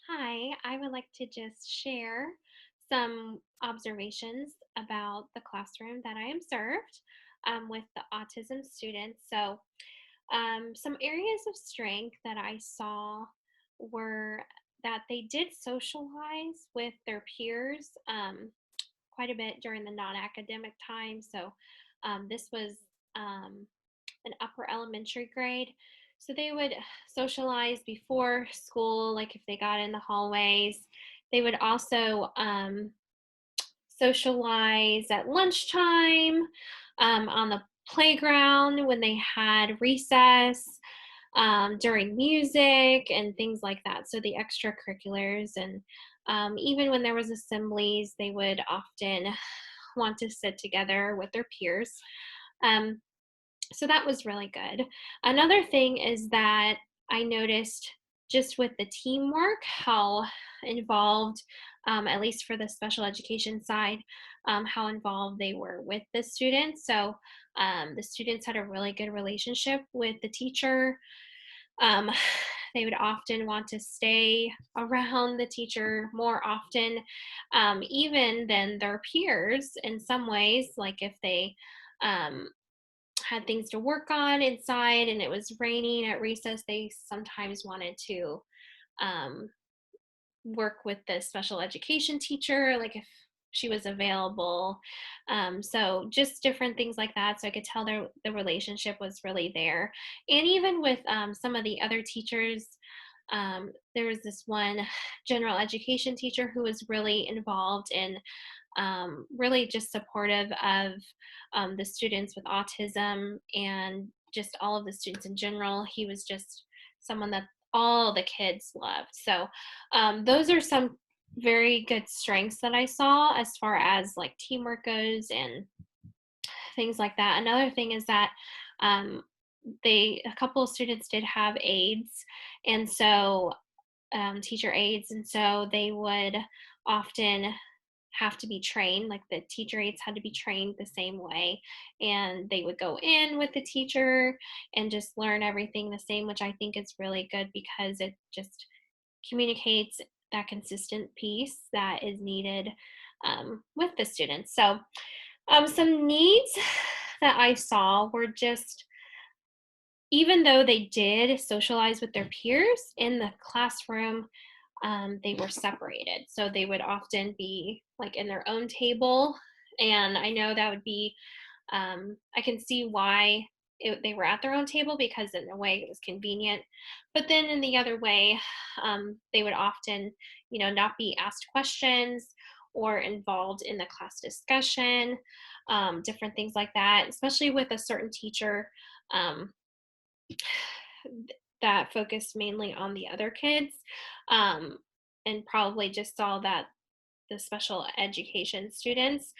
Hi, I would like to just share some observations about the classroom that I observed with the autism students. Some areas of strength that I saw were that they did socialize with their peers quite a bit during the non academic time. This was um, an upper elementary grade. So they would socialize before school, like if they got in the hallways. They would also socialize at lunchtime, on the playground when they had recess, during music and things like that. So the extracurriculars and even when there was assemblies, they would often want to sit together with their peers. Um, so that was really good. Another thing is that I noticed just with the teamwork, how involved, at least for the special education side, how involved they were with the students. The students had a really good relationship with the teacher. Um, they would often want to stay around the teacher more often, even than their peers in some ways, like if they um, had things to work on inside and it was raining at recess, they sometimes wanted to um, work with the special education teacher, like if she was available. So just different things like that. So I could tell the relationship was really there. And even with some of the other teachers, there was this one general education teacher who was really involved in really just supportive of the students with autism and just all of the students in general. He was just someone that all the kids loved. Those are some very good strengths that I saw as far as like teamwork goes and things like that. Another thing is that um, a couple of students did have aides, and teacher aides, and so they would often have to be trained, like the teacher aides had to be trained the same way. And they would go in with the teacher and just learn everything the same, which I think is really good because it just communicates that consistent piece that is needed with the students. Some needs that I saw were just even though they did socialize with their peers in the classroom, they were separated. So they would often be like in their own table. And I know that would be, I can see why they were at their own table because, in a way, it was convenient. But then, in the other way, they would often, not be asked questions or involved in the class discussion, different things like that, especially with a certain teacher. Um, that focused mainly on the other kids, um, and probably just saw that the special education students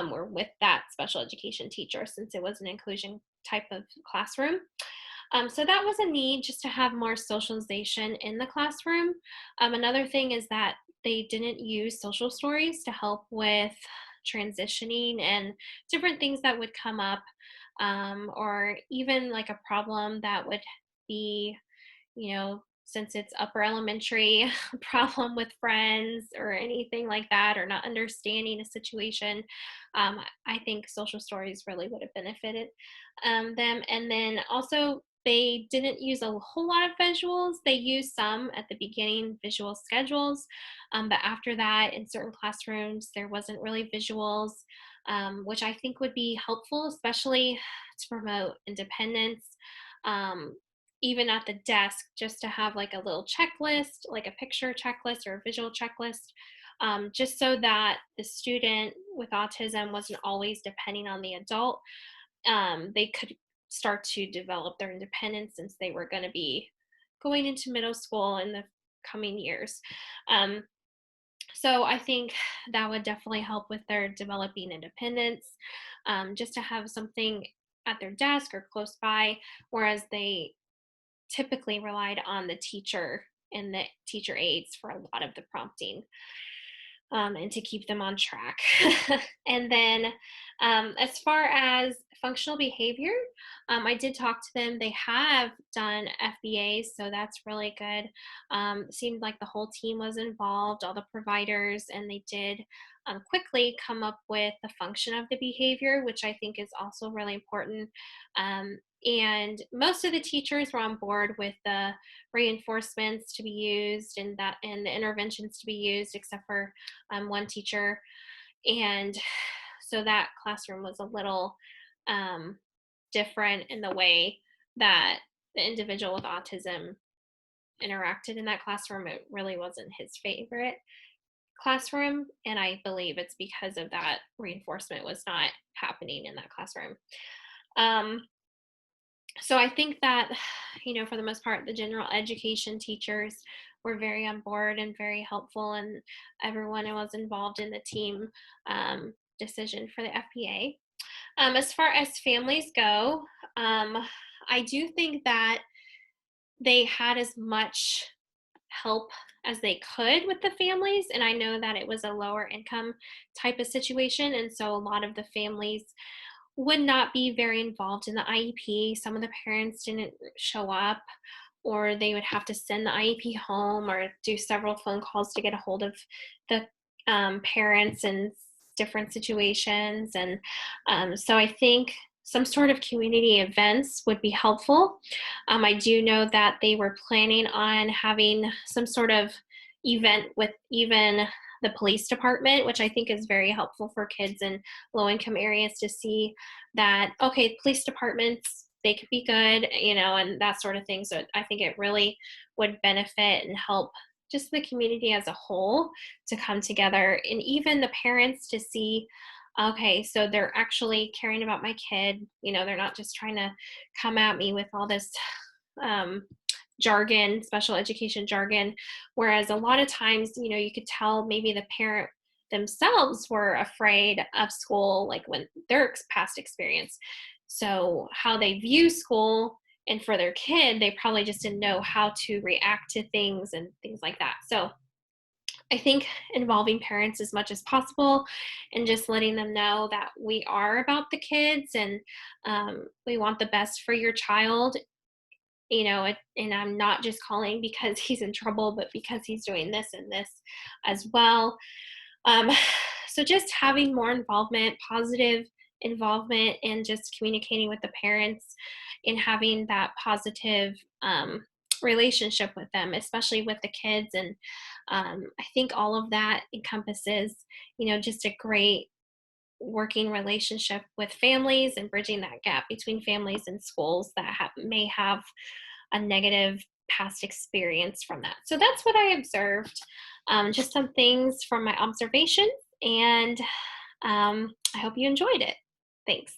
were with that special education teacher since it was an inclusion type of classroom. So that was a need just to have more socialization in the classroom. Another thing is that they didn't use social stories to help with transitioning and different things that would come up, or even like a problem that would be, since it's upper elementary, problem with friends or anything like that, or not understanding a situation. I think social stories really would have benefited them. And then also, they didn't use a whole lot of visuals. They used some at the beginning, visual schedules, but after that, in certain classrooms, there wasn't really visuals, which I think would be helpful, especially to promote independence. Um, Even at the desk, just to have like a little checklist, like a picture checklist or a visual checklist, just so that the student with autism wasn't always depending on the adult. They could start to develop their independence since they were going to be going into middle school in the coming years. Um, so I think that would definitely help with their developing independence, just to have something at their desk or close by, whereas they typically relied on the teacher and the teacher aides for a lot of the prompting, and to keep them on track. And then, as far as functional behavior, I did talk to them. They have done FBAs, so that's really good. Seemed like the whole team was involved, all the providers, and they did quickly come up with the function of the behavior, which I think is also really important. And most of the teachers were on board with the reinforcements to be used and the interventions to be used, except for one teacher. And so that classroom was a little um, different in the way that the individual with autism interacted in that classroom. It really wasn't his favorite classroom. And I believe it's because of that reinforcement was not happening in that classroom. Um, so I think that, for the most part, the general education teachers were very on board and very helpful, and everyone who was involved in the team decision for the FPA. As far as families go, I do think that they had as much help as they could with the families. And I know that it was a lower income type of situation. And so a lot of the families would not be very involved in the IEP. Some of the parents didn't show up, or they would have to send the IEP home or do several phone calls to get a hold of the parents in different situations. And so I think some sort of community events would be helpful. I do know that they were planning on having some sort of event with even the police department, which I think is very helpful for kids in low income areas to see that, okay, police departments, they could be good, and that sort of thing. So I think it really would benefit and help just the community as a whole to come together, and even the parents to see, okay, so they're actually caring about my kid. They're not just trying to come at me with all this um, jargon, special education jargon. Whereas a lot of times, you could tell maybe the parent themselves were afraid of school, like when their past experience. So how they view school, and for their kid, they probably just didn't know how to react to things and things like that. So I think involving parents as much as possible and just letting them know that we are about the kids, and we want the best for your child, and I'm not just calling because he's in trouble, but because he's doing this and this as well. Um, so just having more involvement, positive involvement, and just communicating with the parents and having that positive relationship with them, especially with the kids. And I think all of that encompasses, just a great working relationship with families and bridging that gap between families and schools that may have a negative past experience from that. So that's what I observed. Just some things from my observations, and I hope you enjoyed it. Thanks.